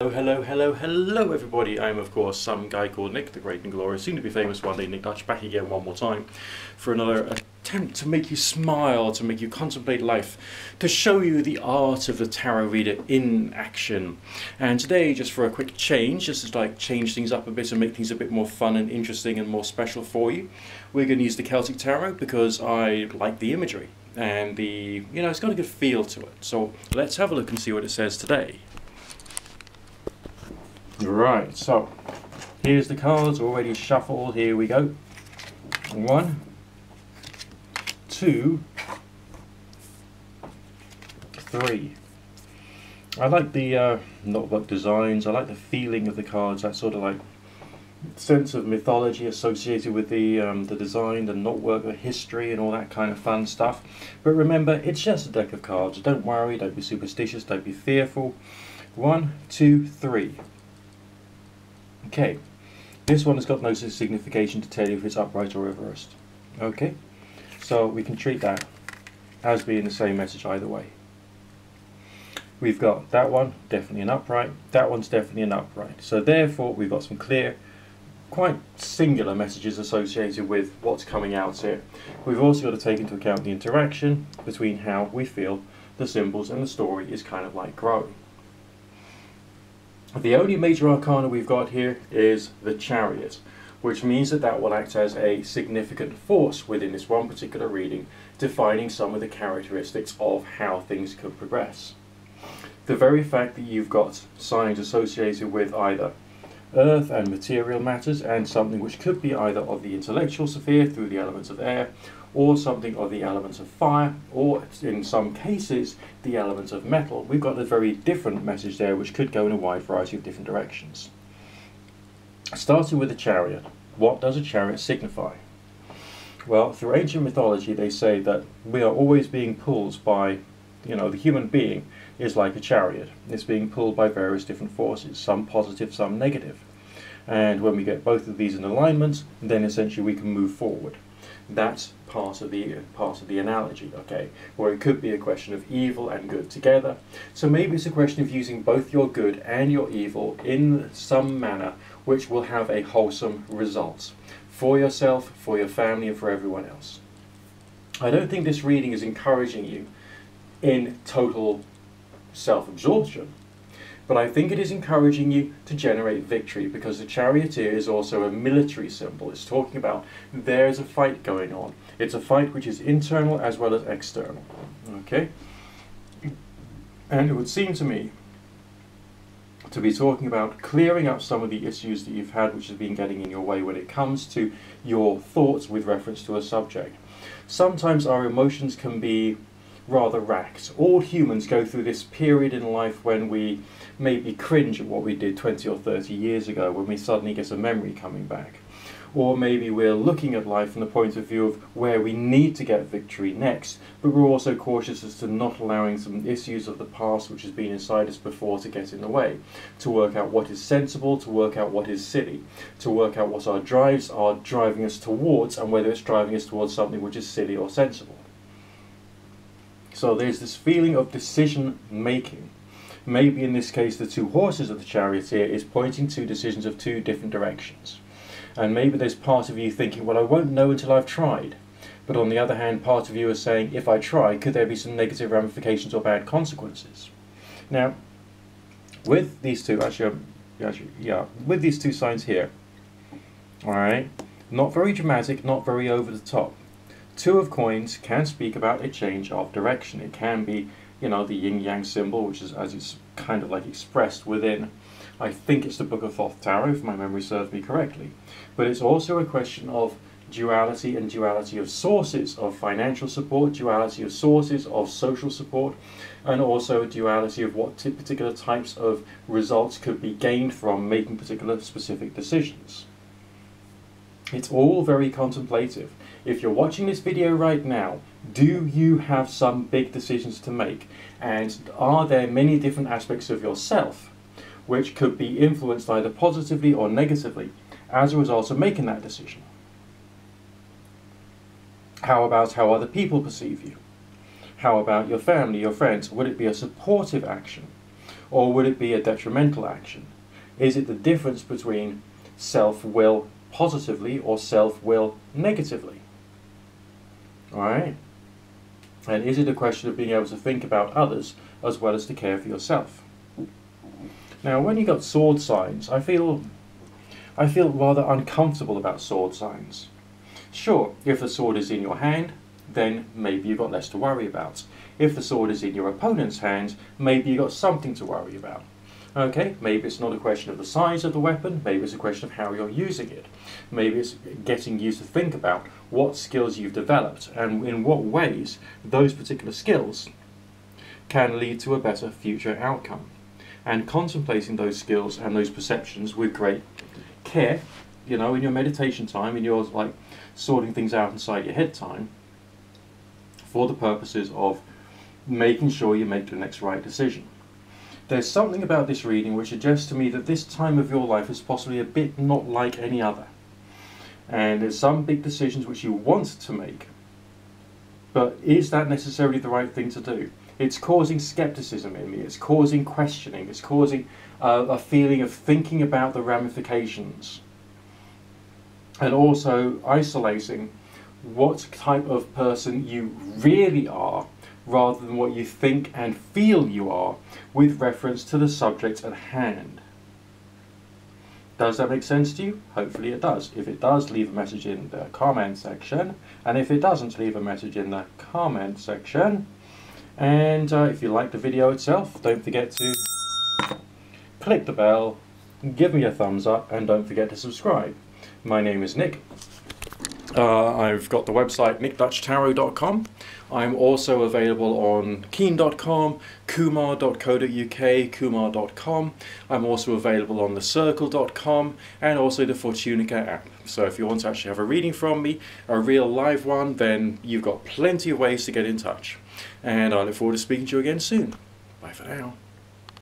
Hello everybody. I'm of course some guy called Nick, the great and glorious, soon to be famous one day, Nick Dutch, back again one more time for another attempt to make you smile, to make you contemplate life, to show you the art of the tarot reader in action. And today, just for a quick change, just to like change things up a bit and make things a bit more fun and interesting and more special for you, we're going to use the Celtic Tarot because I like the imagery and it's got a good feel to it. So let's have a look and see what it says today. Right, so here's the cards already shuffled. Here we go. 1, 2, 3. I like the notebook designs. I like the feeling of the cards. That sort of like sense of mythology associated with the design, the knotwork, the history, and all that kind of fun stuff. But remember, it's just a deck of cards. Don't worry. Don't be superstitious. Don't be fearful. 1, 2, 3. Okay, this one has got no signification to tell you if it's upright or reversed. Okay, so we can treat that as being the same message either way. We've got that one, definitely an upright, that one's definitely an upright. So therefore we've got some clear, quite singular messages associated with what's coming out here. We've also got to take into account the interaction between how we feel the symbols and the story is kind of like growing. The only major arcana we've got here is the Chariot, which means that will act as a significant force within this one particular reading, defining some of the characteristics of how things could progress. The very fact that you've got signs associated with either earth and material matters and something which could be either of the intellectual sphere through the elements of air, or something of the elements of fire, or in some cases the elements of metal. We've got a very different message there which could go in a wide variety of different directions. Starting with the Chariot, what does a chariot signify? Well, through ancient mythology they say that we are always being pulled by, the human being is like a chariot. It's being pulled by various different forces, some positive, some negative. And when we get both of these in alignment, then essentially we can move forward. That's part of the analogy, okay, where it could be a question of evil and good together. So maybe it's a question of using both your good and your evil in some manner which will have a wholesome result for yourself, for your family, and for everyone else. I don't think this reading is encouraging you in total self-absorption, but I think it is encouraging you to generate victory, because the Charioteer is also a military symbol. It's talking about there's a fight going on. It's a fight which is internal as well as external. Okay? And it would seem to me to be talking about clearing up some of the issues that you've had which has been getting in your way when it comes to your thoughts with reference to a subject. Sometimes our emotions can be rather racked. All humans go through this period in life when we maybe cringe at what we did 20 or 30 years ago, when we suddenly get a memory coming back. Or maybe we're looking at life from the point of view of where we need to get victory next, but we're also cautious as to not allowing some issues of the past which has been inside us before to get in the way, to work out what is sensible, to work out what is silly, to work out what our drives are driving us towards and whether it's driving us towards something which is silly or sensible. So there's this feeling of decision making. Maybe in this case the two horses of the Charioteer is pointing to decisions of two different directions. And maybe there's part of you thinking, well, I won't know until I've tried. But on the other hand, part of you is saying, if I try, could there be some negative ramifications or bad consequences? Now, with these two, with these two signs here, alright, not very dramatic, not very over the top. Two of coins can speak about a change of direction. It can be, the yin-yang symbol, which is as it's kind of like expressed within, I think it's the Book of Thoth Tarot, if my memory serves me correctly. But it's also a question of duality and duality of sources of financial support, duality of sources of social support, and also a duality of what particular types of results could be gained from making particular specific decisions. It's all very contemplative. If you're watching this video right now, do you have some big decisions to make? And are there many different aspects of yourself which could be influenced either positively or negatively as a result of making that decision? How about how other people perceive you? How about your family, your friends? Would it be a supportive action? Or would it be a detrimental action? Is it the difference between self-will positively or self-will negatively? Alright? And is it a question of being able to think about others as well as to care for yourself? Now, when you got sword signs, I feel rather uncomfortable about sword signs. Sure, if the sword is in your hand, then maybe you've got less to worry about. If the sword is in your opponent's hand, maybe you've got something to worry about. Okay, maybe it's not a question of the size of the weapon, maybe it's a question of how you're using it. Maybe it's getting you to think about what skills you've developed and in what ways those particular skills can lead to a better future outcome. And contemplating those skills and those perceptions with great care, you know, in your meditation time, in your like sorting things out inside your head time, for the purposes of making sure you make the next right decision. There's something about this reading which suggests to me that this time of your life is possibly a bit not like any other. And there's some big decisions which you want to make, but is that necessarily the right thing to do? It's causing skepticism in me, it's causing questioning, it's causing a feeling of thinking about the ramifications. And also isolating what type of person you really are rather than what you think and feel you are with reference to the subject at hand. Does that make sense to you? Hopefully it does. If it does, leave a message in the comment section. And if it doesn't, leave a message in the comment section. And if you like the video itself, don't forget to click the bell, give me a thumbs up, and don't forget to subscribe. My name is Nick. I've got the website nickdutchtarot.com. I'm also available on keen.com, kumar.co.uk, kumar.com. I'm also available on thecircle.com and also the Fortunica app. So if you want to actually have a reading from me, a real live one, then you've got plenty of ways to get in touch. And I look forward to speaking to you again soon. Bye for now.